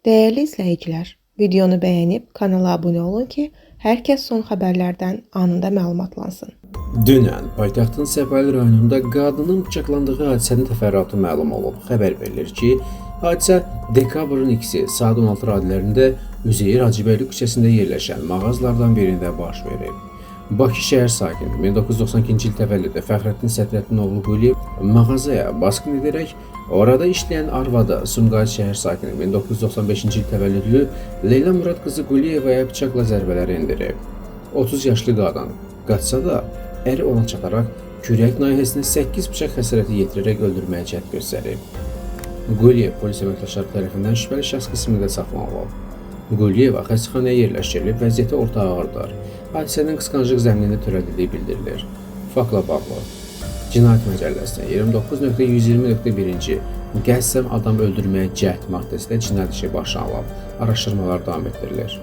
Değerli izləyicilər, videonu bəyənib kanala abunə olun ki, hər kəs son xəbərlərdən anında məlumatlansın. Dünən paytaxtın Səbail rayonunda qadının bıçaqlandığı hadisənin təfərrüatı məlum olub. Xəbər verilir ki, hadisə dekabrın 2-si saat 16 radələrində Üzeyir Hacıbəyli küçəsində yerləşən mağazalardan birində baş verib. Bakı şəhər sakini 1992-ci il təvəllüdlü Fəxrəddin Sədrəddin oğlu Quliyev mağazaya basqın edərək orada işləyən arvadı Sumqayıt şəhər sakini 1995-ci il təvəllüdlü Leyla Murad qızı Quliyevaya bıçaqla zərbələr endirib. 30 yaşlı qadın qaçsa da əri ona çataraq kürək nahiyəsində 8 bıçaq xəsarəti yetirərək öldürməyə cəhd göstərib. Quliyev polis əməkdaşları tərəfindən şübhəli şəxs qismində saxlanılıb. Quliyeva xəstəxanaya yerləşdirilib, vəziyyəti orta ağırdır. Hadisənin qısqanclıq zəminində törədildiyi bildirilir. Faktla bağlı Cinayət Məcəlləsinin 29.120.1-ci qəsdən adam öldürməyə cəhd maddəsində cinayət işi başlanılıb. Araşdırmalar davam etdirilir.